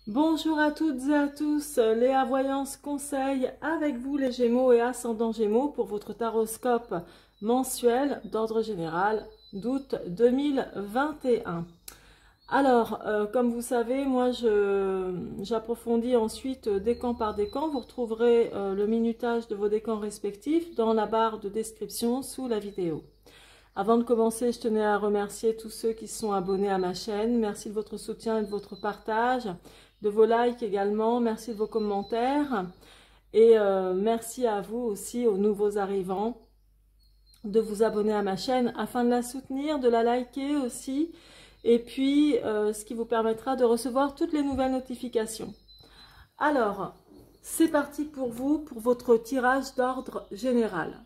Bonjour à toutes et à tous, Léa Voyance conseille avec vous les Gémeaux et ascendant Gémeaux pour votre taroscope mensuel d'ordre général d'août 2021. Alors, comme vous savez, moi j'approfondis ensuite décan par décan. Vous retrouverez le minutage de vos décans respectifs dans la barre de description sous la vidéo. Avant de commencer, je tenais à remercier tous ceux qui se sont abonnés à ma chaîne. Merci de votre soutien et de votre partage, de vos likes également. Merci de vos commentaires. Et merci à vous aussi, aux nouveaux arrivants, de vous abonner à ma chaîne afin de la soutenir, de la liker aussi. Et puis, ce qui vous permettra de recevoir toutes les nouvelles notifications. Alors, c'est parti pour vous, pour votre tirage d'ordre général.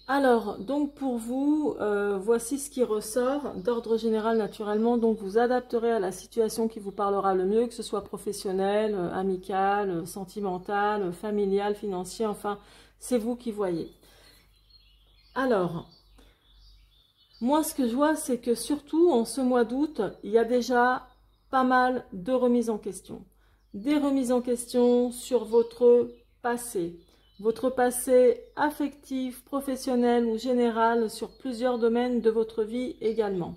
Alors, donc pour vous, voici ce qui ressort d'ordre général naturellement. Donc vous adapterez à la situation qui vous parlera le mieux, que ce soit professionnel, amical, sentimental, familial, financier, enfin, c'est vous qui voyez. Alors, moi ce que je vois, c'est que surtout en ce mois d'août, il y a déjà pas mal de remises en question. Des remises en question sur votre passé. Votre passé affectif, professionnel ou général sur plusieurs domaines de votre vie également.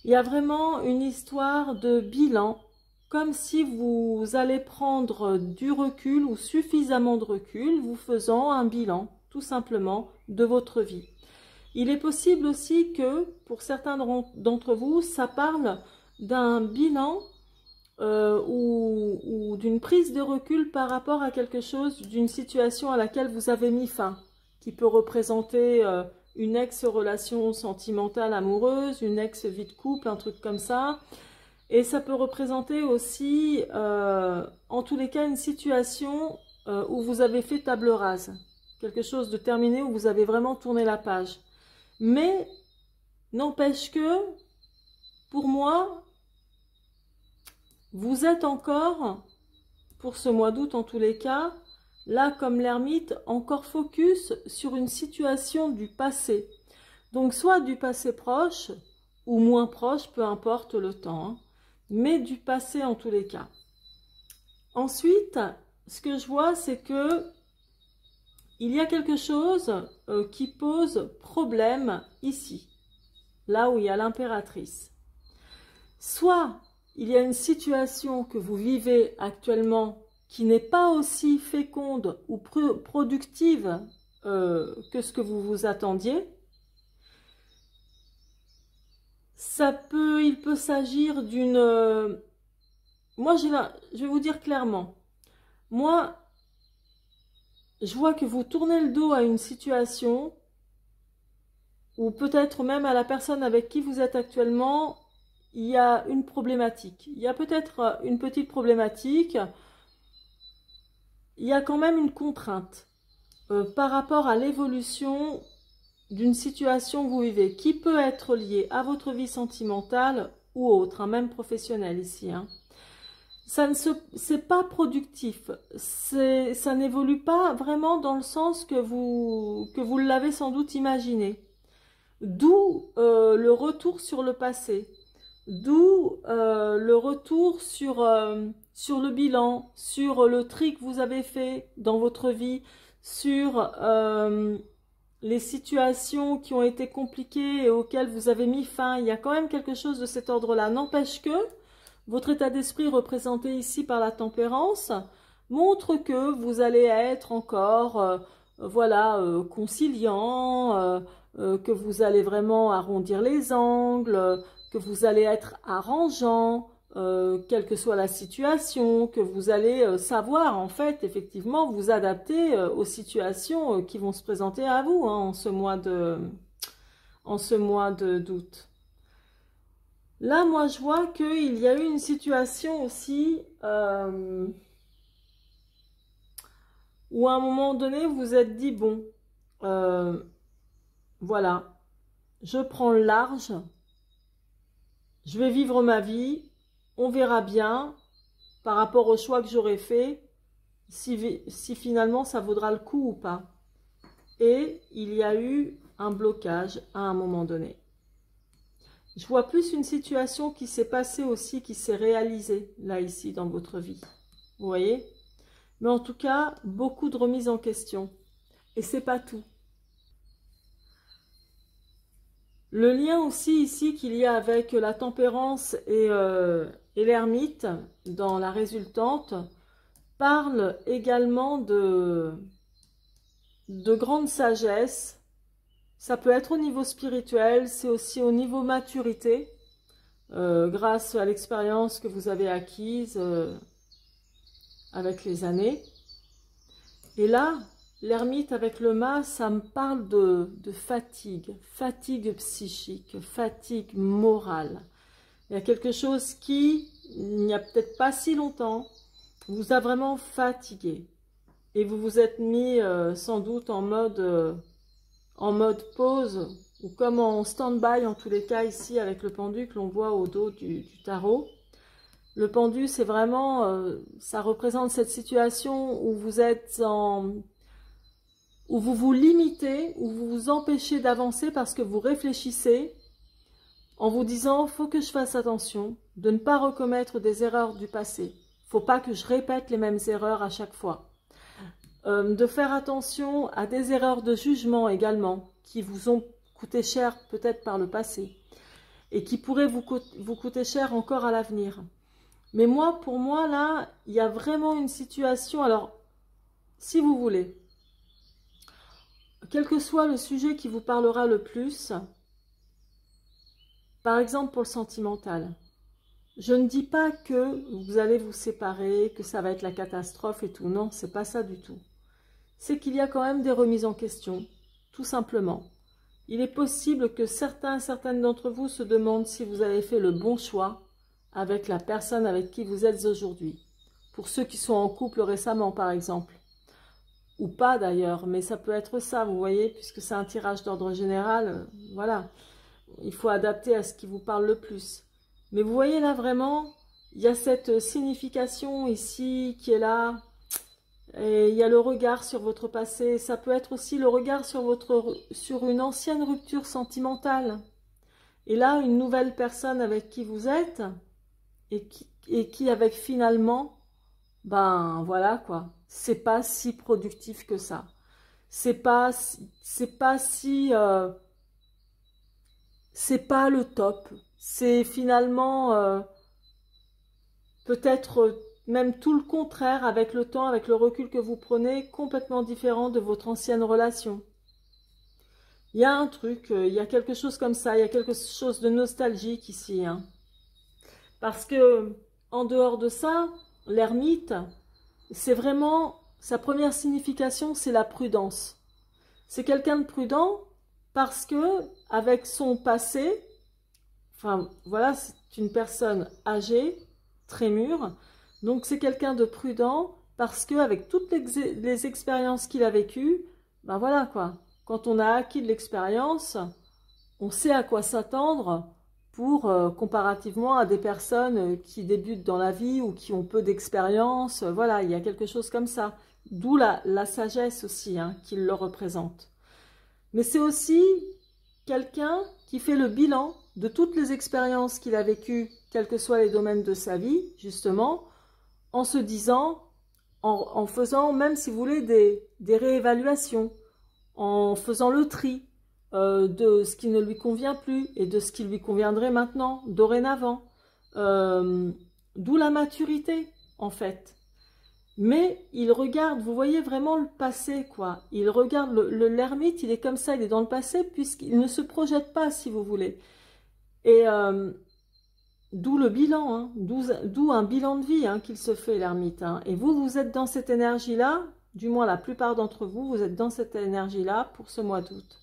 Il y a vraiment une histoire de bilan, comme si vous allez prendre du recul ou suffisamment de recul, vous faisant un bilan tout simplement de votre vie. Il est possible aussi que pour certains d'entre vous, ça parle d'un bilan ou d'une prise de recul par rapport à quelque chose, d'une situation à laquelle vous avez mis fin, qui peut représenter une ex-relation sentimentale amoureuse, une ex-vie de couple, un truc comme ça. Et ça peut représenter aussi, en tous les cas, une situation où vous avez fait table rase. Quelque chose de terminé, où vous avez vraiment tourné la page. Mais, n'empêche que, pour moi, vous êtes encore, pour ce mois d'août en tous les cas, là comme l'ermite, encore focus sur une situation du passé. Donc soit du passé proche ou moins proche, peu importe le temps, hein, mais du passé en tous les cas. Ensuite, ce que je vois, c'est que il y a quelque chose qui pose problème ici, là où il y a l'impératrice. Soit il y a une situation que vous vivez actuellement qui n'est pas aussi féconde ou productive que ce que vous vous attendiez. Il peut s'agir d'une... moi, je vais vous dire clairement. Moi, je vois que vous tournez le dos à une situation ou peut-être même à la personne avec qui vous êtes actuellement. Il y a une problématique. Il y a peut-être une petite problématique. Il y a quand même une contrainte par rapport à l'évolution d'une situation que vous vivez, qui peut être liée à votre vie sentimentale ou autre, hein, même professionnelle ici. Hein. C'est pas productif. Ça n'évolue pas vraiment dans le sens que vous l'avez sans doute imaginé. D'où le retour sur le passé. D'où le retour sur le bilan, sur le tri que vous avez fait dans votre vie, sur les situations qui ont été compliquées et auxquelles vous avez mis fin. Il y a quand même quelque chose de cet ordre-là. N'empêche que votre état d'esprit représenté ici par la tempérance montre que vous allez être encore voilà, conciliant, que vous allez vraiment arrondir les angles, que vous allez être arrangeant, quelle que soit la situation, que vous allez savoir en fait effectivement vous adapter aux situations qui vont se présenter à vous hein, en ce mois d'août. Là, moi, je vois qu'il y a eu une situation aussi où à un moment donné, vous vous êtes dit, bon, voilà, je prends le large, je vais vivre ma vie, on verra bien par rapport au choix que j'aurai fait, si finalement ça vaudra le coup ou pas. Et il y a eu un blocage à un moment donné. Je vois plus une situation qui s'est passée aussi, qui s'est réalisée, là, ici, dans votre vie. Vous voyez? Mais en tout cas, beaucoup de remises en question. Et c'est pas tout. Le lien aussi ici qu'il y a avec la tempérance et l'ermite dans la résultante parle également de grande sagesse. Ça peut être au niveau spirituel, c'est aussi au niveau maturité, grâce à l'expérience que vous avez acquise avec les années. Et là, l'ermite avec le mât, ça me parle de fatigue, fatigue psychique, fatigue morale. Il y a quelque chose qui, il n'y a peut-être pas si longtemps, vous a vraiment fatigué. Et vous vous êtes mis sans doute en mode pause, ou comme en stand-by en tous les cas ici avec le pendu que l'on voit au dos du tarot. Le pendu, c'est vraiment, ça représente cette situation où vous êtes où vous vous limitez, où vous vous empêchez d'avancer parce que vous réfléchissez en vous disant, faut que je fasse attention de ne pas recommettre des erreurs du passé. Faut pas que je répète les mêmes erreurs à chaque fois. De faire attention à des erreurs de jugement également, qui vous ont coûté cher peut-être par le passé, et qui pourraient vous coûter cher encore à l'avenir. Mais moi, pour moi, là, il y a vraiment une situation, alors, si vous voulez, quel que soit le sujet qui vous parlera le plus, par exemple pour le sentimental, je ne dis pas que vous allez vous séparer, que ça va être la catastrophe et tout, non, c'est pas ça du tout. C'est qu'il y a quand même des remises en question, tout simplement. Il est possible que certaines d'entre vous se demandent si vous avez fait le bon choix avec la personne avec qui vous êtes aujourd'hui. Pour ceux qui sont en couple récemment, par exemple. Ou pas d'ailleurs, mais ça peut être ça, vous voyez, puisque c'est un tirage d'ordre général, voilà. Il faut adapter à ce qui vous parle le plus. Mais vous voyez là vraiment, il y a cette signification ici qui est là. Et il y a le regard sur votre passé. Ça peut être aussi le regard sur une ancienne rupture sentimentale. Et là, une nouvelle personne avec qui vous êtes et qui avec finalement, ben voilà quoi, c'est pas si productif que ça. C'est pas le top. C'est finalement peut-être même tout le contraire avec le temps, avec le recul que vous prenez, complètement différent de votre ancienne relation. Il y a un truc, il y a quelque chose comme ça, il y a quelque chose de nostalgique ici. Hein. Parce que, en dehors de ça, l'ermite, c'est vraiment, sa première signification, c'est la prudence. C'est quelqu'un de prudent parce que, avec son passé, enfin voilà, c'est une personne âgée, très mûre, donc c'est quelqu'un de prudent parce qu'avec toutes les expériences qu'il a vécues, ben voilà quoi, quand on a acquis de l'expérience, on sait à quoi s'attendre pour comparativement à des personnes qui débutent dans la vie ou qui ont peu d'expérience, voilà, il y a quelque chose comme ça. D'où la sagesse aussi hein, qu'il le représente. Mais c'est aussi quelqu'un qui fait le bilan de toutes les expériences qu'il a vécues, quels que soient les domaines de sa vie, justement, en se disant, en faisant même, si vous voulez, des réévaluations, en faisant le tri de ce qui ne lui convient plus et de ce qui lui conviendrait maintenant, dorénavant. D'où la maturité, en fait. Mais il regarde, vous voyez vraiment le passé, quoi. Il regarde, l'ermite, il est comme ça, il est dans le passé, puisqu'il ne se projette pas, si vous voulez. Et d'où le bilan, hein, d'où un bilan de vie hein, qu'il se fait, l'ermite. Hein. Et vous êtes dans cette énergie-là, du moins la plupart d'entre vous, vous êtes dans cette énergie-là pour ce mois d'août.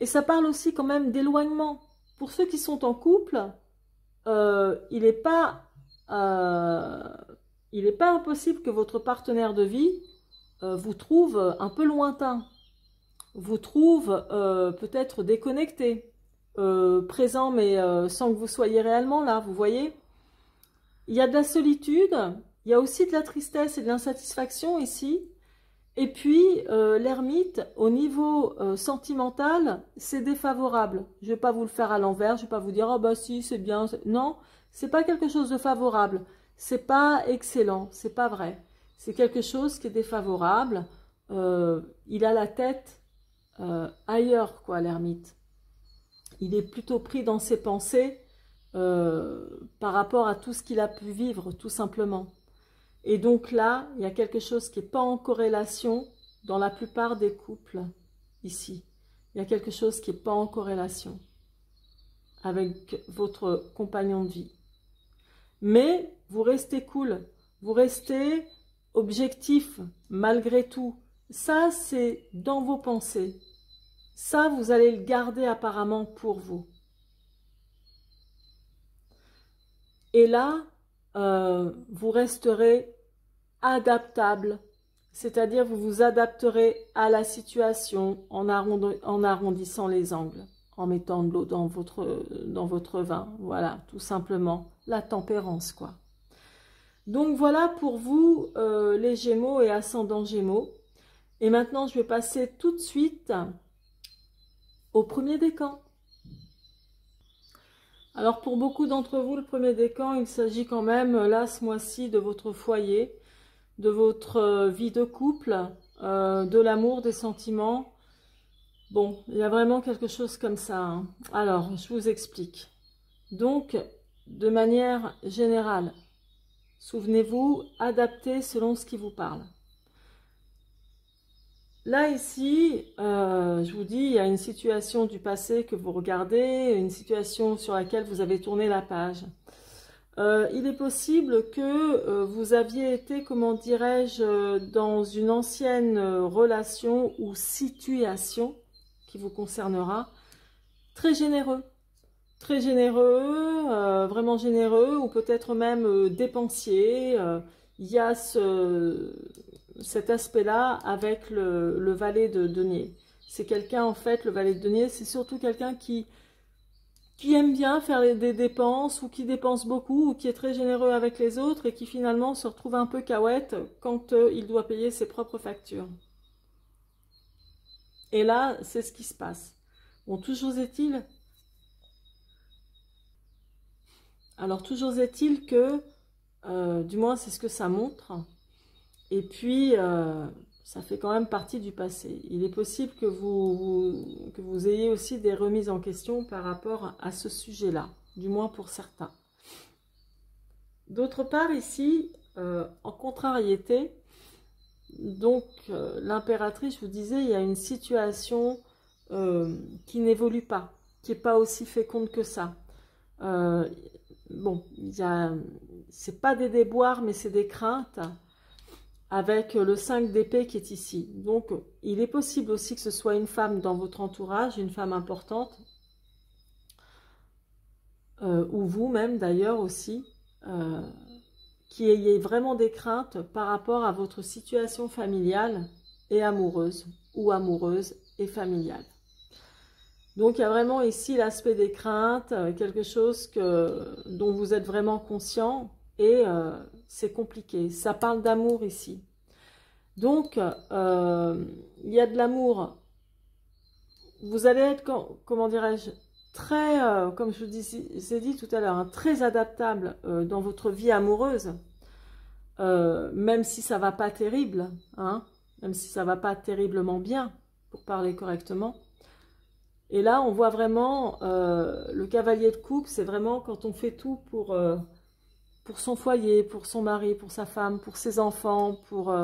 Et ça parle aussi quand même d'éloignement. Pour ceux qui sont en couple, il n'est pas impossible que votre partenaire de vie vous trouve un peu lointain, vous trouve peut-être déconnecté, présent mais sans que vous soyez réellement là, vous voyez. Il y a de la solitude, il y a aussi de la tristesse et de l'insatisfaction ici, Et puis, l'ermite, au niveau sentimental, c'est défavorable. Je ne vais pas vous le faire à l'envers, je ne vais pas vous dire « Ah bah si, c'est bien ». Non, c'est pas quelque chose de favorable. C'est pas excellent, c'est pas vrai. C'est quelque chose qui est défavorable. Il a la tête ailleurs, quoi, l'ermite. Il est plutôt pris dans ses pensées par rapport à tout ce qu'il a pu vivre, tout simplement. Et donc là, il y a quelque chose qui n'est pas en corrélation dans la plupart des couples ici. Il y a quelque chose qui n'est pas en corrélation avec votre compagnon de vie. Mais vous restez cool, vous restez objectif malgré tout. Ça, c'est dans vos pensées. Ça, vous allez le garder apparemment pour vous. Et là, vous resterez adaptable, c'est-à-dire vous vous adapterez à la situation en arrondissant les angles, en mettant de l'eau dans votre vin, voilà, tout simplement, la tempérance, quoi. Donc voilà pour vous, les Gémeaux et ascendants Gémeaux. Et maintenant, je vais passer tout de suite au premier décan. Alors pour beaucoup d'entre vous, le premier décan, il s'agit quand même, là, ce mois-ci, de votre foyer, de votre vie de couple, de l'amour, des sentiments. Bon, il y a vraiment quelque chose comme ça, hein. Alors, je vous explique. Donc, de manière générale, souvenez-vous, adaptez selon ce qui vous parle. Là, ici, je vous dis, il y a une situation du passé que vous regardez, une situation sur laquelle vous avez tourné la page. Il est possible que vous aviez été, comment dirais-je, dans une ancienne relation ou situation qui vous concernera, très généreux, vraiment généreux, ou peut-être même dépensier. Il y a cet aspect-là avec le valet de denier. C'est quelqu'un, en fait, le valet de denier, c'est surtout quelqu'un qui aime bien faire des dépenses, ou qui dépense beaucoup, ou qui est très généreux avec les autres, et qui finalement se retrouve un peu cahuète quand il doit payer ses propres factures. Et là, c'est ce qui se passe. Bon, toujours est-il... Alors, toujours est-il que, du moins, c'est ce que ça montre. Et puis, ça fait quand même partie du passé. Il est possible que vous ayez aussi des remises en question par rapport à ce sujet-là, du moins pour certains. D'autre part, ici, en contrariété, donc l'impératrice, je vous disais, il y a une situation qui n'évolue pas, qui n'est pas aussi féconde que ça. Bon, c'est pas des déboires, mais c'est des craintes, avec le 5 d'épée qui est ici. Donc, il est possible aussi que ce soit une femme dans votre entourage, une femme importante, ou vous-même d'ailleurs aussi, qui ayez vraiment des craintes par rapport à votre situation familiale et amoureuse, ou amoureuse et familiale. Donc, il y a vraiment ici l'aspect des craintes, quelque chose dont vous êtes vraiment conscient, et c'est compliqué. Ça parle d'amour ici. Donc, il y a de l'amour. Vous allez être, comment dirais-je, très, comme je vous ai dit tout à l'heure, hein, très adaptable dans votre vie amoureuse, même si ça ne va pas terrible, hein, même si ça ne va pas terriblement bien, pour parler correctement. Et là, on voit vraiment le cavalier de coupe, c'est vraiment quand on fait tout pour son foyer, pour son mari, pour sa femme, pour ses enfants, pour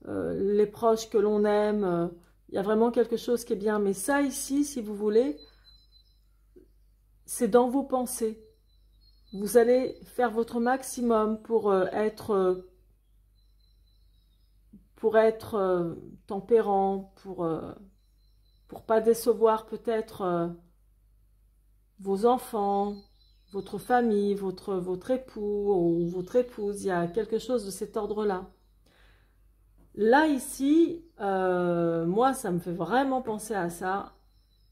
les proches que l'on aime. Il y a vraiment quelque chose qui est bien. Mais ça, ici, si vous voulez, c'est dans vos pensées. Vous allez faire votre maximum pour être tempérant, pour pas décevoir peut-être vos enfants, votre famille, votre époux ou votre épouse. Il y a quelque chose de cet ordre-là. Là, ici, moi, ça me fait vraiment penser à ça.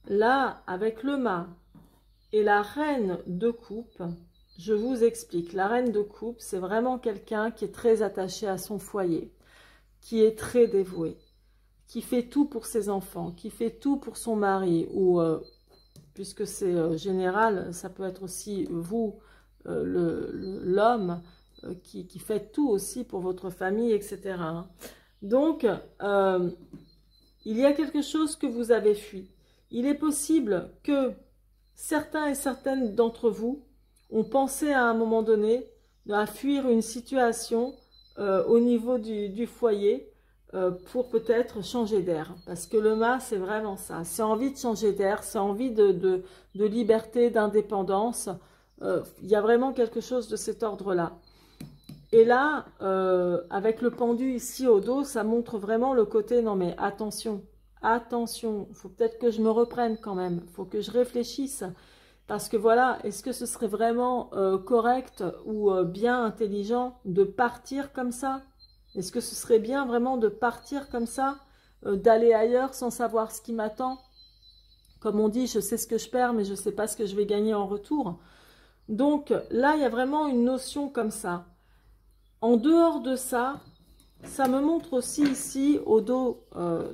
Là, avec le mât et la reine de coupe, je vous explique. La reine de coupe, c'est vraiment quelqu'un qui est très attaché à son foyer, qui est très dévoué. qui fait tout pour ses enfants, qui fait tout pour son mari, ou puisque c'est général, ça peut être aussi vous, l'homme, qui fait tout aussi pour votre famille, etc. Donc, il y a quelque chose que vous avez fui. Il est possible que certains et certaines d'entre vous ont pensé à un moment donné à fuir une situation au niveau du foyer pour peut-être changer d'air. Parce que le mât, c'est vraiment ça. C'est envie de changer d'air, c'est envie de liberté, d'indépendance. Il y a vraiment quelque chose de cet ordre-là. Et là, avec le pendu ici au dos, ça montre vraiment le côté, non mais attention, attention, il faut peut-être que je me reprenne quand même, il faut que je réfléchisse. Parce que voilà, est-ce que ce serait vraiment correct ou bien intelligent de partir comme ça? Est-ce que ce serait bien vraiment de partir comme ça, d'aller ailleurs sans savoir ce qui m'attend? Comme on dit, je sais ce que je perds, mais je ne sais pas ce que je vais gagner en retour. Donc là, il y a vraiment une notion comme ça. En dehors de ça, ça me montre aussi ici, au dos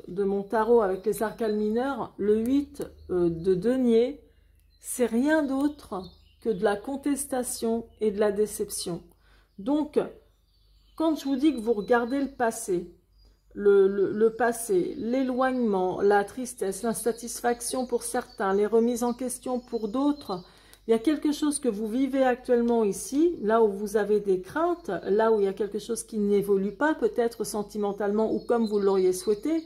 de mon tarot avec les arcades mineurs, le 8 de denier. C'est rien d'autre que de la contestation et de la déception. Donc, quand je vous dis que vous regardez le passé, le passé, l'éloignement, la tristesse, l'insatisfaction pour certains, les remises en question pour d'autres, il y a quelque chose que vous vivez actuellement ici, là où vous avez des craintes, là où il y a quelque chose qui n'évolue pas, peut-être sentimentalement ou comme vous l'auriez souhaité,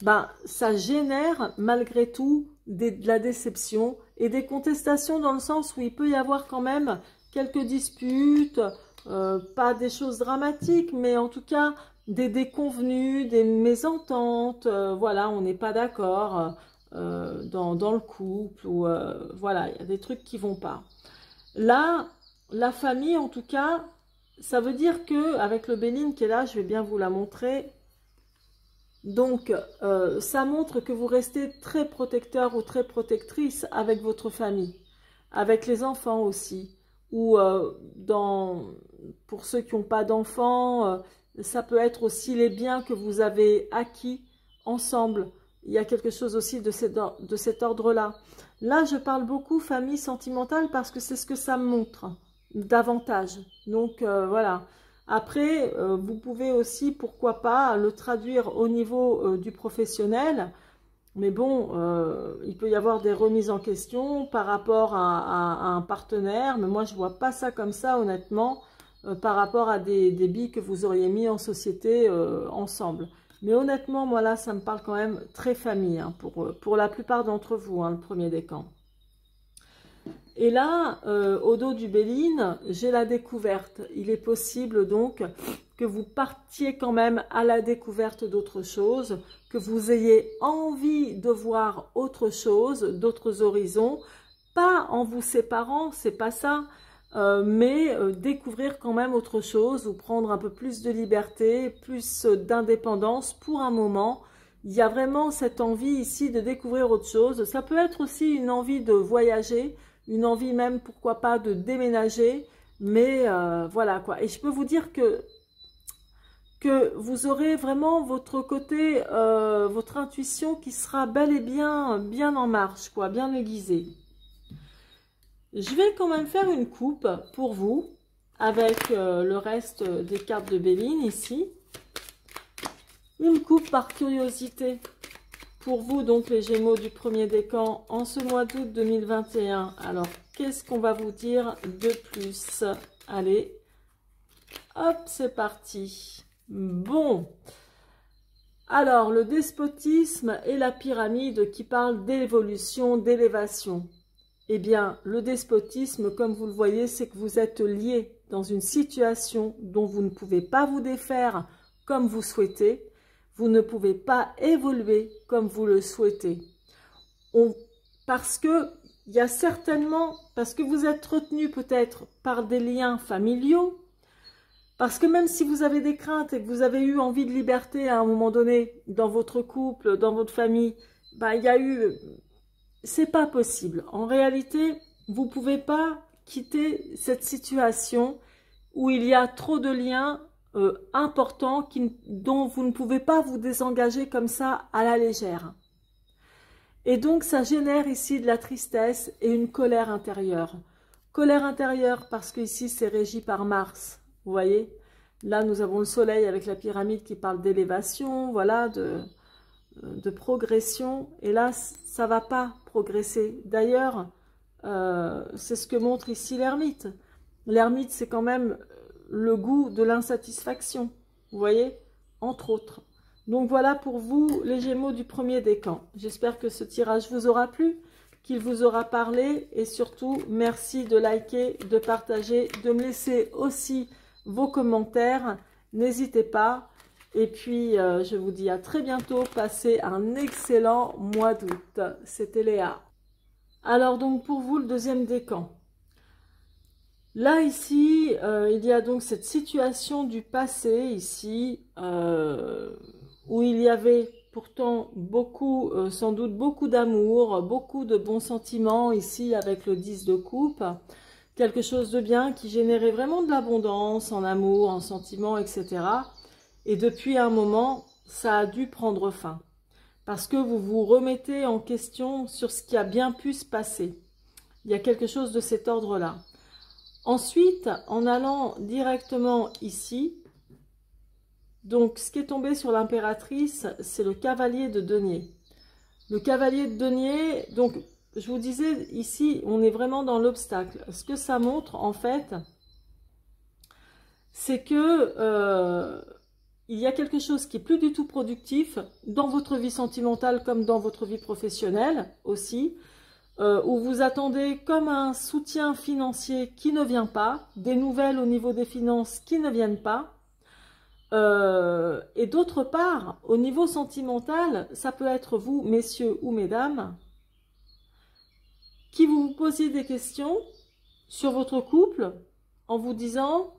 ben, ça génère malgré tout de la déception et des contestations dans le sens où il peut y avoir quand même quelques disputes, pas des choses dramatiques, mais en tout cas des déconvenues, des mésententes, voilà, on n'est pas d'accord dans le couple, ou voilà, il y a des trucs qui vont pas. Là, la famille en tout cas, ça veut dire que avec le Béline qui est là, je vais bien vous la montrer. Donc, ça montre que vous restez très protecteur ou très protectrice avec votre famille, avec les enfants aussi, ou pour ceux qui n'ont pas d'enfants, ça peut être aussi les biens que vous avez acquis ensemble. Il y a quelque chose aussi de cet ordre-là. Là, je parle beaucoup famille sentimentale parce que c'est ce que ça me montre davantage. Donc, voilà. Après, vous pouvez aussi, pourquoi pas, le traduire au niveau du professionnel. Mais bon, il peut y avoir des remises en question par rapport à un partenaire. Mais moi, je ne vois pas ça comme ça, honnêtement, par rapport à des billes que vous auriez mis en société ensemble. Mais honnêtement, moi là, ça me parle quand même très famille, hein, pour la plupart d'entre vous, hein, le premier décan. Et là, au dos du Béline, j'ai la découverte. Il est possible donc que vous partiez quand même à la découverte d'autre chose, que vous ayez envie de voir autre chose, d'autres horizons, pas en vous séparant, c'est pas ça, mais découvrir quand même autre chose ou prendre un peu plus de liberté, plus d'indépendance pour un moment. Il y a vraiment cette envie ici de découvrir autre chose. Ça peut être aussi une envie de voyager, une envie même, pourquoi pas, de déménager, mais voilà quoi. Et je peux vous dire que vous aurez vraiment votre côté, votre intuition qui sera bel et bien en marche, quoi, bien aiguisée. Je vais quand même faire une coupe pour vous, avec le reste des cartes de Béline ici. Une coupe par curiosité. Pour vous, donc, les Gémeaux du premier décan, en ce mois d'août 2021. Alors, qu'est-ce qu'on va vous dire de plus? Allez, hop, c'est parti. Bon. Alors, le despotisme et la pyramide qui parlent d'évolution, d'élévation. Eh bien, le despotisme, comme vous le voyez, c'est que vous êtes lié dans une situation dont vous ne pouvez pas vous défaire comme vous souhaitez. Vous ne pouvez pas évoluer comme vous le souhaitez. Parce que il y a certainement, parce que vous êtes retenu peut-être par des liens familiaux, parce que même si vous avez des craintes et que vous avez eu envie de liberté à un moment donné dans votre couple, dans votre famille, ben, il y a eu, c'est pas possible. En réalité, vous pouvez pas quitter cette situation où il y a trop de liens important dont vous ne pouvez pas vous désengager comme ça à la légère. Et donc ça génère ici de la tristesse et une colère intérieure. Colère intérieure parce que ici c'est régi par Mars, vous voyez. Là nous avons le soleil avec la pyramide qui parle d'élévation, voilà, de progression. Et là ça va pas progresser. D'ailleurs, c'est ce que montre ici l'ermite. L'ermite c'est quand même le goût de l'insatisfaction, vous voyez, entre autres. Donc voilà pour vous les Gémeaux du premier décan. J'espère que ce tirage vous aura plu, qu'il vous aura parlé et surtout merci de liker, de partager, de me laisser aussi vos commentaires. N'hésitez pas. Et puis je vous dis à très bientôt. Passez un excellent mois d'août. C'était Léa. Alors donc pour vous le deuxième décan. Là, ici, il y a donc cette situation du passé, ici, où il y avait pourtant beaucoup, sans doute beaucoup d'amour, beaucoup de bons sentiments, ici, avec le 10 de coupe. Quelque chose de bien qui générait vraiment de l'abondance en amour, en sentiments, etc. Et depuis un moment, ça a dû prendre fin. Parce que vous vous remettez en question sur ce qui a bien pu se passer. Il y a quelque chose de cet ordre-là. Ensuite, en allant directement ici, donc ce qui est tombé sur l'impératrice, c'est le cavalier de denier. Le cavalier de denier, donc je vous disais ici, on est vraiment dans l'obstacle. Ce que ça montre en fait, c'est que il y a quelque chose qui est plus du tout productif dans votre vie sentimentale comme dans votre vie professionnelle aussi. Où vous attendez comme un soutien financier qui ne vient pas, des nouvelles au niveau des finances qui ne viennent pas. Et d'autre part, au niveau sentimental, ça peut être vous, messieurs ou mesdames, qui vous posiez des questions sur votre couple en vous disant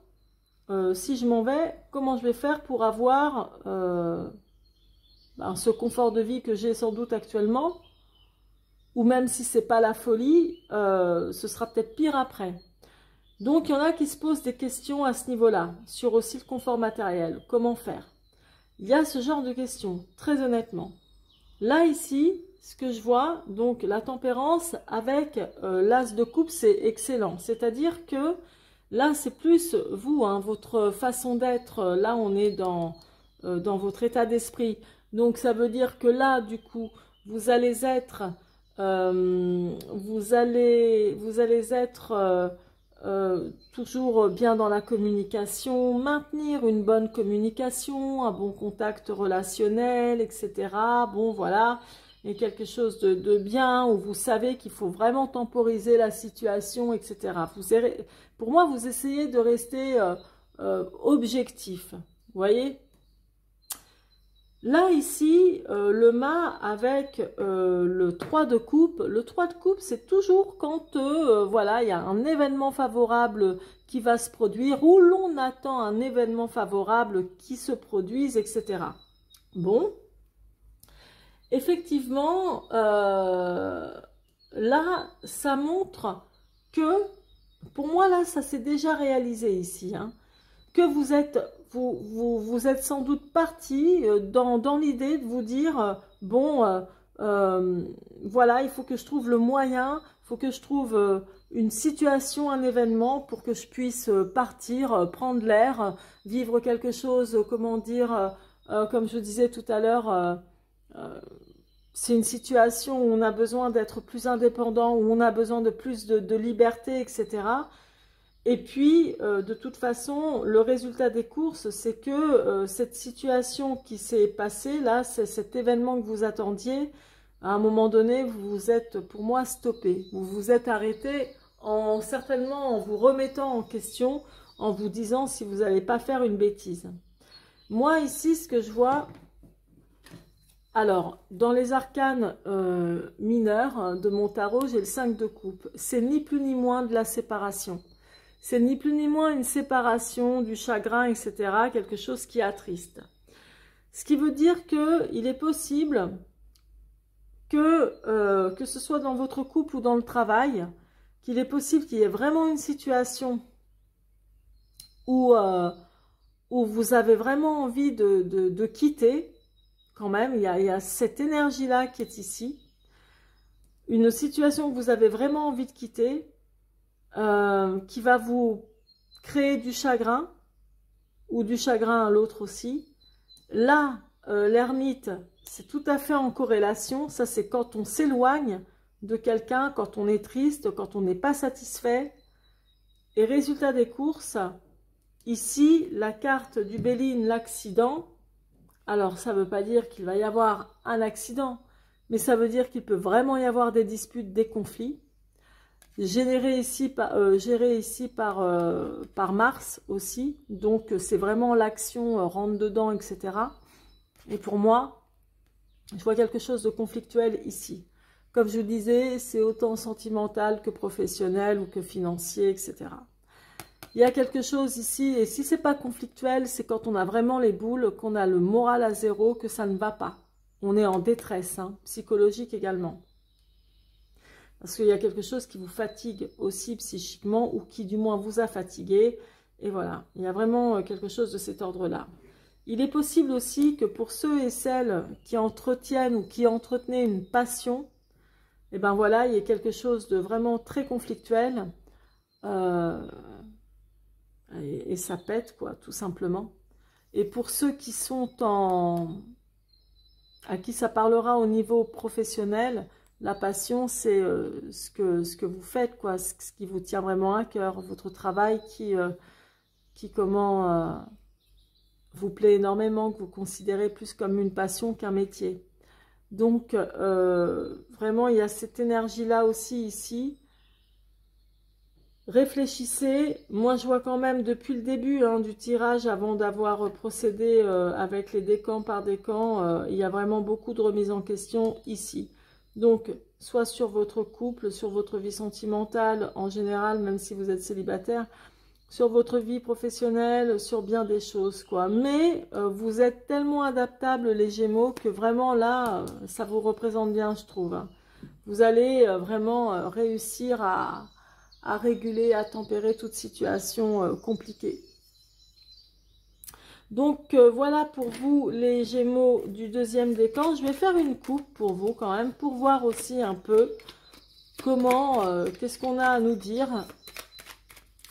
si je m'en vais, comment je vais faire pour avoir ce confort de vie que j'ai sans doute actuellement. Ou même si ce n'est pas la folie, ce sera peut-être pire après. Donc, il y en a qui se posent des questions à ce niveau-là, sur aussi le confort matériel. Comment faire? Il y a ce genre de questions, très honnêtement. Là, ici, ce que je vois, donc la tempérance avec l'as de coupe, c'est excellent. C'est-à-dire que là, c'est plus vous, hein, votre façon d'être. Là, on est dans votre état d'esprit. Donc, ça veut dire que là, du coup, vous allez être... vous allez être toujours bien dans la communication, maintenir une bonne communication, un bon contact relationnel, etc. Bon, voilà, et quelque chose de bien, où vous savez qu'il faut vraiment temporiser la situation, etc. Pour moi, vous essayez de rester objectif, vous voyez ? Là, ici, le mât avec le 3 de coupe. Le 3 de coupe, c'est toujours quand voilà, il y a un événement favorable qui va se produire ou l'on attend un événement favorable qui se produise, etc. Bon. Effectivement, là, ça montre que, pour moi, là, ça s'est déjà réalisé ici, hein, que vous êtes sans doute parti dans l'idée de vous dire, bon, voilà, il faut que je trouve le moyen, il faut que je trouve une situation, un événement pour que je puisse partir, prendre l'air, vivre quelque chose, comment dire, comme je disais tout à l'heure, c'est une situation où on a besoin d'être plus indépendant, où on a besoin de plus de liberté, etc. Et puis, de toute façon, le résultat des courses, c'est que cette situation qui s'est passée, là, c'est cet événement que vous attendiez, à un moment donné, vous vous êtes, pour moi, stoppé. Vous vous êtes arrêté, certainement en vous remettant en question, en vous disant si vous n'allez pas faire une bêtise. Moi, ici, ce que je vois... Alors, dans les arcanes mineurs de mon tarot, j'ai le 5 de coupe. C'est ni plus ni moins de la séparation. C'est ni plus ni moins une séparation, du chagrin, etc. Quelque chose qui attriste. Ce qui veut dire qu'il est possible que ce soit dans votre couple ou dans le travail, qu'il est possible qu'il y ait vraiment une situation où où vous avez vraiment envie de quitter, quand même, il y a cette énergie-là qui est ici. Une situation que vous avez vraiment envie de quitter, qui va vous créer du chagrin, ou du chagrin à l'autre aussi. Là, l'ermite, c'est tout à fait en corrélation. Ça, c'est quand on s'éloigne de quelqu'un, quand on est triste, quand on n'est pas satisfait. Et résultat des courses, ici, la carte du Béline, l'accident. Alors, ça ne veut pas dire qu'il va y avoir un accident, mais ça veut dire qu'il peut vraiment y avoir des disputes, des conflits. Géré ici par Mars aussi, donc c'est vraiment l'action rentre dedans, etc. Et pour moi, je vois quelque chose de conflictuel ici. Comme je vous disais, c'est autant sentimental que professionnel ou que financier, etc. Il y a quelque chose ici, et si c'est pas conflictuel, c'est quand on a vraiment les boules, qu'on a le moral à zéro, que ça ne va pas. On est en détresse, hein, psychologique également. Parce qu'il y a quelque chose qui vous fatigue aussi psychiquement, ou qui du moins vous a fatigué. Et voilà, il y a vraiment quelque chose de cet ordre-là. Il est possible aussi que pour ceux et celles qui entretiennent ou qui entretenaient une passion, et ben voilà, il y a quelque chose de vraiment très conflictuel. Et ça pète, quoi, tout simplement. Et pour ceux qui sont à qui ça parlera au niveau professionnel, la passion, c'est ce que vous faites, quoi, ce qui vous tient vraiment à cœur, votre travail qui vous plaît énormément, que vous considérez plus comme une passion qu'un métier. Donc, vraiment, il y a cette énergie-là aussi ici. Réfléchissez. Moi, je vois quand même depuis le début du tirage, avant d'avoir procédé avec les décans par décan, il y a vraiment beaucoup de remises en question ici. Donc, soit sur votre couple, sur votre vie sentimentale en général, même si vous êtes célibataire, sur votre vie professionnelle, sur bien des choses, quoi. Mais vous êtes tellement adaptables, les Gémeaux, que vraiment là, ça vous représente bien, je trouve. Hein. Vous allez vraiment réussir à réguler, à tempérer toute situation compliquée. Donc voilà pour vous les Gémeaux du deuxième décan. Je vais faire une coupe pour vous quand même, pour voir aussi un peu comment, qu'est-ce qu'on a à nous dire,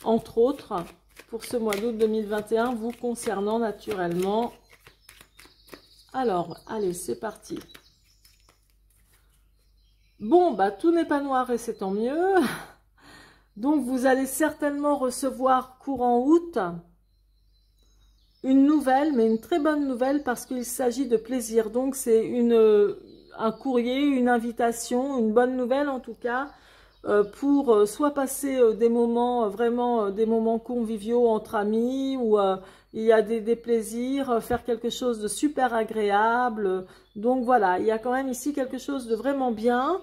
entre autres, pour ce mois d'août 2021, vous concernant naturellement. Alors, allez, c'est parti. Bon, bah tout n'est pas noir et c'est tant mieux. Donc, vous allez certainement recevoir courant août une nouvelle, mais une très bonne nouvelle parce qu'il s'agit de plaisir. Donc, c'est un courrier, une invitation, une bonne nouvelle en tout cas, pour soit passer des moments, vraiment des moments conviviaux entre amis, ou il y a des plaisirs, faire quelque chose de super agréable. Donc, voilà, il y a quand même ici quelque chose de vraiment bien.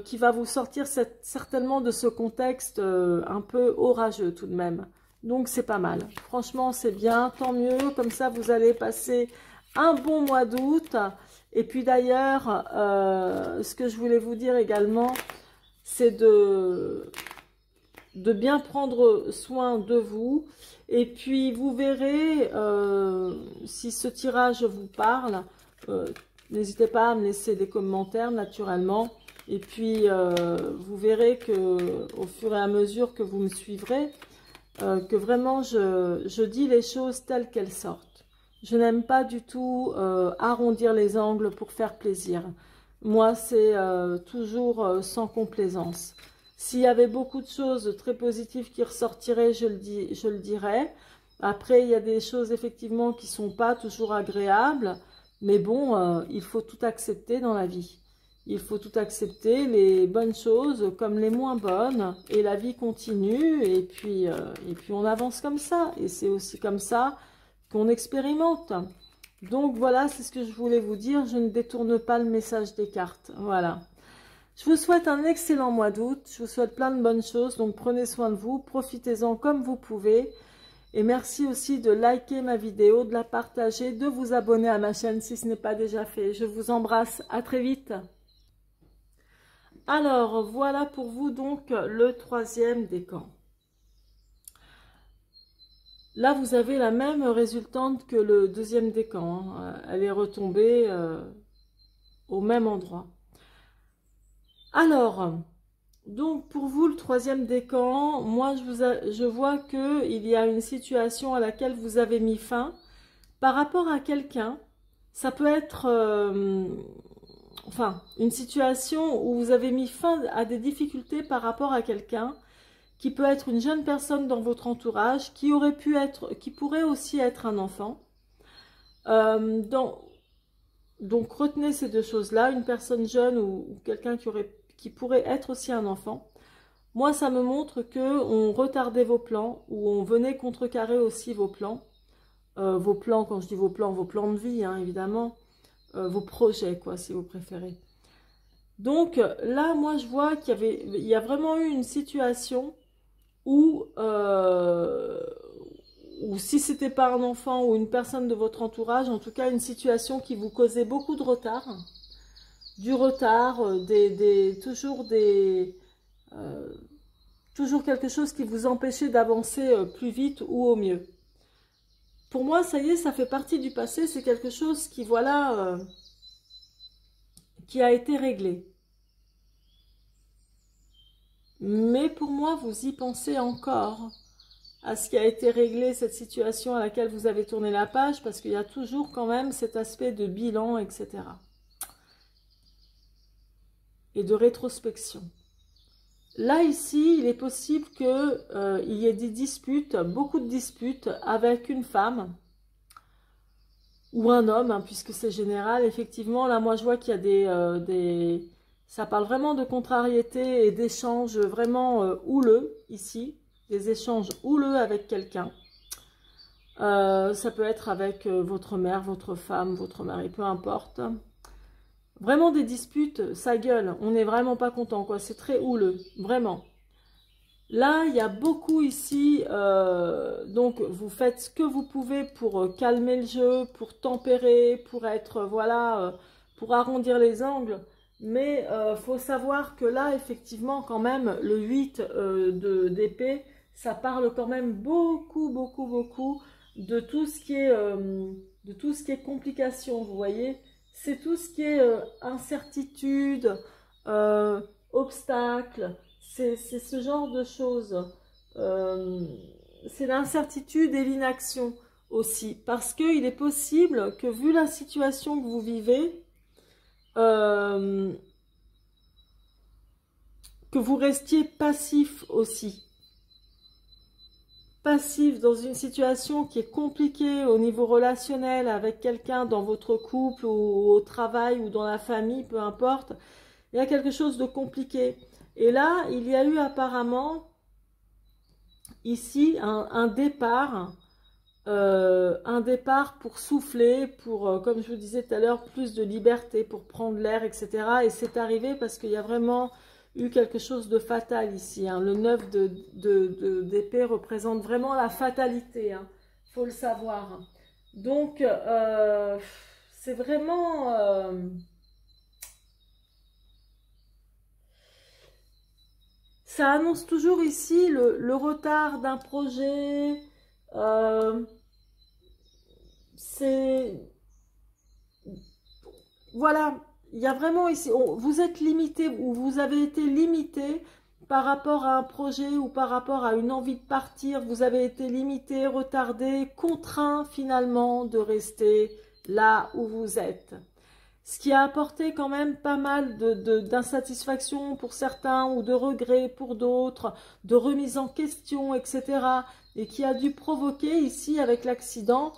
Qui va vous sortir certainement de ce contexte un peu orageux tout de même. Donc c'est pas mal. Franchement c'est bien, tant mieux. Comme ça vous allez passer un bon mois d'août. Et puis d'ailleurs, ce que je voulais vous dire également, c'est de bien prendre soin de vous. Et puis vous verrez, si ce tirage vous parle, n'hésitez pas à me laisser des commentaires naturellement. Et puis, vous verrez que au fur et à mesure que vous me suivrez, que vraiment je dis les choses telles qu'elles sortent. Je n'aime pas du tout arrondir les angles pour faire plaisir. Moi, c'est toujours sans complaisance. S'il y avait beaucoup de choses très positives qui ressortiraient, je le dirais. Après, il y a des choses effectivement qui ne sont pas toujours agréables. Mais bon, il faut tout accepter dans la vie. Il faut tout accepter, les bonnes choses comme les moins bonnes, et la vie continue, et puis on avance comme ça, et c'est aussi comme ça qu'on expérimente. Donc voilà, c'est ce que je voulais vous dire, je ne détourne pas le message des cartes, voilà. Je vous souhaite un excellent mois d'août, je vous souhaite plein de bonnes choses, donc prenez soin de vous, profitez-en comme vous pouvez, et merci aussi de liker ma vidéo, de la partager, de vous abonner à ma chaîne si ce n'est pas déjà fait. Je vous embrasse, à très vite. Alors, voilà pour vous donc le troisième décan. Là, vous avez la même résultante que le deuxième décan, hein. Elle est retombée au même endroit. Alors, donc pour vous, le troisième décan, moi je vois qu'il y a une situation à laquelle vous avez mis fin par rapport à quelqu'un. Ça peut être enfin une situation où vous avez mis fin à des difficultés par rapport à quelqu'un qui peut être une jeune personne dans votre entourage, qui aurait pu être, qui pourrait aussi être un enfant. Donc retenez ces deux choses-là, une personne jeune ou quelqu'un qui pourrait être aussi un enfant. Moi, ça me montre que on retardait vos plans ou on venait contrecarrer aussi vos plans. Vos plans, quand je dis vos plans de vie, hein, évidemment. Vos projets, quoi, si vous préférez. Donc là, moi, je vois il y a vraiment eu une situation où si c'était pas un enfant ou une personne de votre entourage, en tout cas une situation qui vous causait beaucoup de retard, du retard, toujours quelque chose qui vous empêchait d'avancer plus vite ou au mieux. Pour moi, ça y est, ça fait partie du passé, c'est quelque chose qui, voilà, qui a été réglé. Mais pour moi, vous y pensez encore à ce qui a été réglé, cette situation à laquelle vous avez tourné la page, parce qu'il y a toujours quand même cet aspect de bilan, etc. Et de rétrospection. Là, ici, il est possible qu'il y ait des disputes, beaucoup de disputes avec une femme ou un homme, hein, puisque c'est général. Effectivement, là, moi, je vois qu'il y a ça parle vraiment de contrariété et d'échanges vraiment houleux, ici. Des échanges houleux avec quelqu'un. Ça peut être avec votre mère, votre femme, votre mari, peu importe. Vraiment des disputes, ça gueule. On n'est vraiment pas content, quoi. C'est très houleux, vraiment. Là, il y a beaucoup ici, donc vous faites ce que vous pouvez pour calmer le jeu, pour tempérer, pour être, voilà, pour arrondir les angles. Mais faut savoir que là, effectivement, quand même, le 8 d'épée, ça parle quand même beaucoup, beaucoup, beaucoup de tout ce qui est, complication, vous voyez. C'est tout ce qui est incertitude, obstacle. C'est ce genre de choses. C'est l'incertitude et l'inaction aussi. Parce qu'il est possible que, vu la situation que vous vivez, que vous restiez passif aussi. Passif dans une situation qui est compliquée au niveau relationnel avec quelqu'un dans votre couple ou au travail ou dans la famille, peu importe. Il y a quelque chose de compliqué. Et là, il y a eu apparemment ici un départ pour souffler, pour, comme je vous disais tout à l'heure, plus de liberté, pour prendre l'air, etc. Et c'est arrivé parce qu'il y a vraiment eu quelque chose de fatal ici, hein. Le 9 d'épée représente vraiment la fatalité, hein. Faut le savoir. Donc, c'est vraiment... ça annonce toujours ici le retard d'un projet. C'est... Voilà, il y a vraiment ici... vous êtes limité ou vous avez été limité par rapport à un projet ou par rapport à une envie de partir. Vous avez été limité, retardé, contraint finalement de rester là où vous êtes. Ce qui a apporté quand même pas mal d'insatisfaction pour certains ou de regrets pour d'autres, de remise en question, etc. Et qui a dû provoquer ici avec l'accident.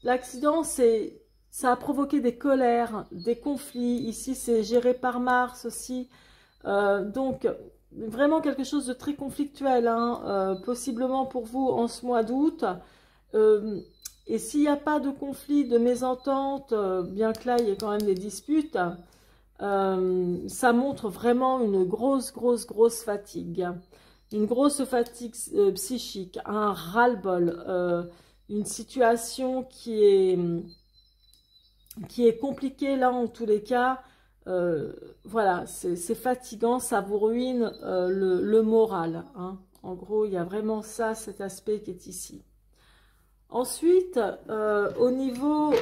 L'accident, ça a provoqué des colères, des conflits. Ici, c'est géré par Mars aussi. Donc, vraiment quelque chose de très conflictuel, hein, possiblement pour vous en ce mois d'août. Et s'il n'y a pas de conflit, de mésentente, bien que là, il y ait quand même des disputes, ça montre vraiment une grosse fatigue. Une grosse fatigue psychique, un ras-le-bol, une situation qui est compliquée là en tous les cas. Voilà, c'est fatigant, ça vous ruine le moral, hein, En gros, il y a vraiment ça, cet aspect qui est ici. Ensuite, au niveau...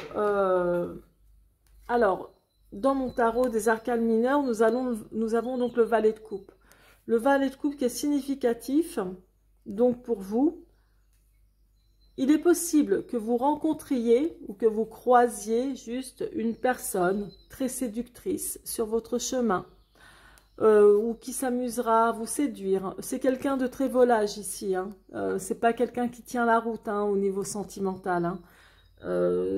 alors, dans mon tarot des arcanes mineurs, nous avons donc le valet de coupe. Le valet de coupe qui est significatif, donc pour vous, il est possible que vous rencontriez ou que vous croisiez juste une personne très séductrice sur votre chemin ou qui s'amusera à vous séduire. C'est quelqu'un de très volage ici, hein. C'est pas quelqu'un qui tient la route hein, au niveau sentimental. Hein.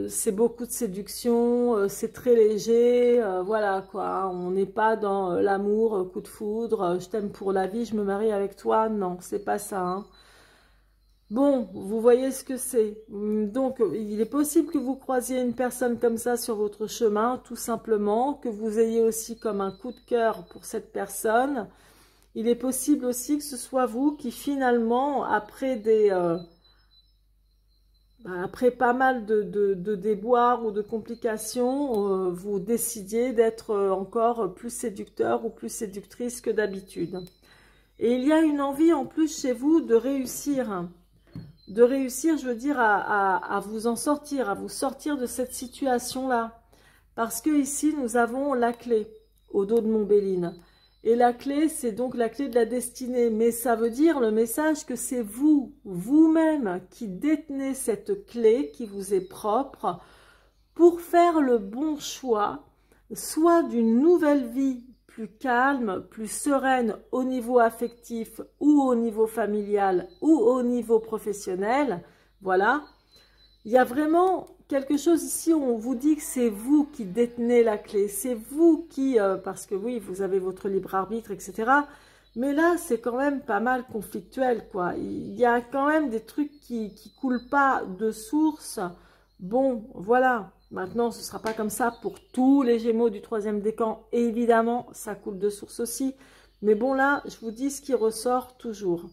C'est beaucoup de séduction, c'est très léger, voilà quoi. On n'est pas dans l'amour, coup de foudre, je t'aime pour la vie, je me marie avec toi. Non, c'est pas ça. Hein. Bon, vous voyez ce que c'est. Donc, il est possible que vous croisiez une personne comme ça sur votre chemin, tout simplement, que vous ayez aussi comme un coup de cœur pour cette personne. Il est possible aussi que ce soit vous qui finalement, après pas mal de déboires ou de complications, vous décidiez d'être encore plus séducteur ou plus séductrice que d'habitude. Et il y a une envie en plus chez vous de réussir. De réussir, je veux dire, à vous en sortir, à vous sortir de cette situation-là. Parce que ici, nous avons la clé au dos de mon Béline. Et la clé, c'est donc la clé de la destinée. Mais ça veut dire le message que c'est vous, vous-même, qui détenez cette clé qui vous est propre pour faire le bon choix, soit d'une nouvelle vie plus calme, plus sereine au niveau affectif ou au niveau familial ou au niveau professionnel. Voilà. Il y a vraiment quelque chose ici où on vous dit que c'est vous qui détenez la clé. C'est vous qui, parce que oui, vous avez votre libre arbitre, etc. Mais là, c'est quand même pas mal conflictuel, quoi. Il y a quand même des trucs qui coulent pas de source. Bon, voilà. Maintenant, ce ne sera pas comme ça pour tous les Gémeaux du troisième décan. Et évidemment, ça coule de source aussi. Mais bon, là, je vous dis ce qui ressort toujours.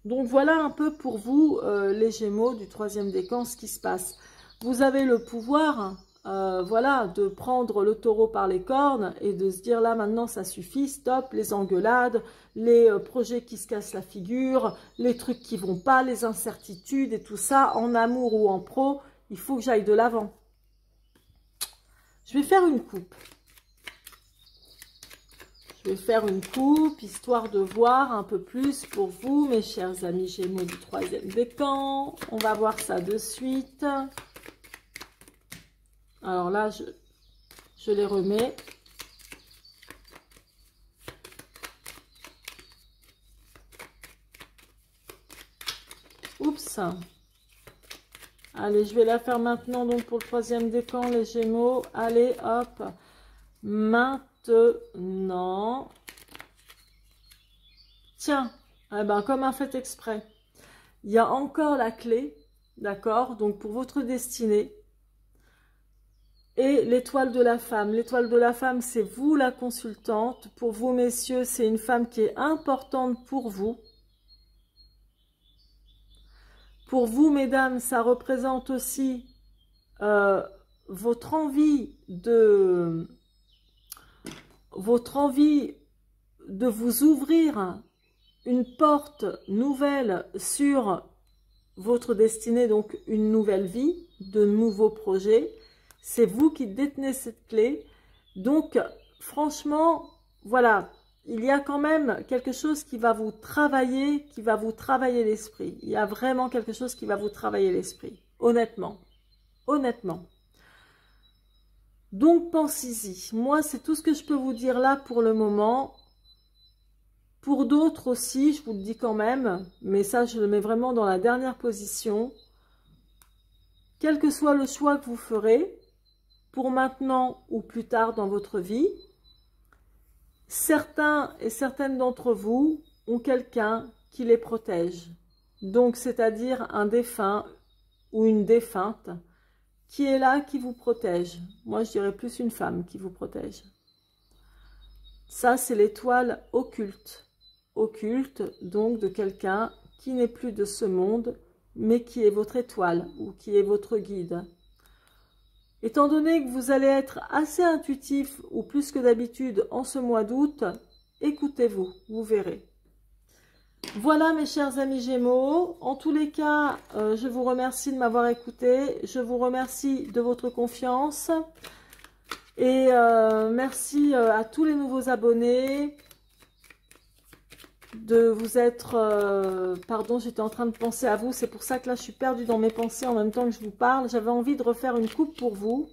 Donc, voilà un peu pour vous, les Gémeaux du troisième décan, ce qui se passe. Vous avez le pouvoir, voilà, de prendre le taureau par les cornes et de se dire là, maintenant, ça suffit, stop, les engueulades, les projets qui se cassent la figure, les trucs qui vont pas, les incertitudes et tout ça, en amour ou en pro, il faut que j'aille de l'avant. Je vais faire une coupe. Je vais faire une coupe, histoire de voir un peu plus pour vous, mes chers amis Gémeaux du troisième décan. On va voir ça de suite. Alors là, je les remets. Oups. Allez, je vais la faire maintenant, donc pour le troisième décan, les Gémeaux. Allez, hop. Maintenant. Tiens, eh ben, comme un fait exprès. Il y a encore la clé, d'accord? Donc, pour votre destinée. Et l'étoile de la femme. L'étoile de la femme, c'est vous, la consultante. Pour vous, messieurs, c'est une femme qui est importante pour vous. Pour vous, mesdames, ça représente aussi votre envie de vous ouvrir une porte nouvelle sur votre destinée, donc une nouvelle vie, de nouveaux projets. C'est vous qui détenez cette clé. Donc, franchement, voilà, il y a quand même quelque chose qui va vous travailler l'esprit. Il y a vraiment quelque chose qui va vous travailler l'esprit, honnêtement. Honnêtement. Donc, pensez-y. Moi, c'est tout ce que je peux vous dire là pour le moment. Pour d'autres aussi, je vous le dis quand même, mais ça, je le mets vraiment dans la dernière position. Quel que soit le choix que vous ferez, pour maintenant ou plus tard dans votre vie, certains et certaines d'entre vous ont quelqu'un qui les protège. Donc, c'est-à-dire un défunt ou une défunte qui est là, qui vous protège. Moi, je dirais plus une femme qui vous protège. Ça, c'est l'étoile occulte. Occulte, donc, de quelqu'un qui n'est plus de ce monde, mais qui est votre étoile ou qui est votre guide. Étant donné que vous allez être assez intuitif ou plus que d'habitude en ce mois d'août, écoutez-vous, vous verrez. Voilà mes chers amis Gémeaux, en tous les cas, je vous remercie de m'avoir écouté, je vous remercie de votre confiance et merci à tous les nouveaux abonnés de vous être... pardon, j'étais en train de penser à vous, c'est pour ça que là je suis perdue dans mes pensées en même temps que je vous parle. J'avais envie de refaire une coupe pour vous.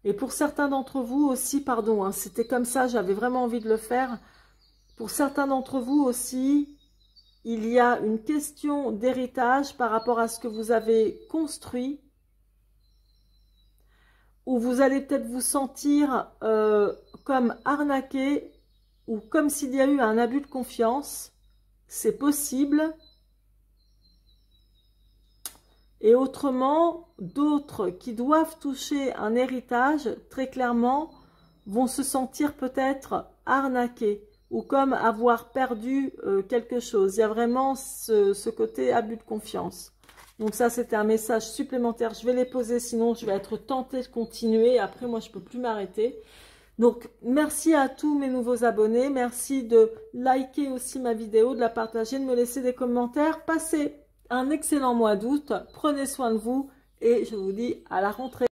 Et pour certains d'entre vous aussi, pardon, hein, c'était comme ça, j'avais vraiment envie de le faire. Pour certains d'entre vous aussi, il y a une question d'héritage par rapport à ce que vous avez construit, où vous allez peut-être vous sentir comme arnaqué, ou comme s'il y a eu un abus de confiance. C'est possible. Et autrement, d'autres qui doivent toucher un héritage, très clairement, vont se sentir peut-être arnaqués ou comme avoir perdu quelque chose. Il y a vraiment ce côté abus de confiance. Donc ça, c'était un message supplémentaire. Je vais les poser, sinon je vais être tentée de continuer. Après, moi, je ne peux plus m'arrêter. Donc, merci à tous mes nouveaux abonnés. Merci de liker aussi ma vidéo, de la partager, de me laisser des commentaires. Passez un excellent mois d'août, prenez soin de vous et je vous dis à la rentrée.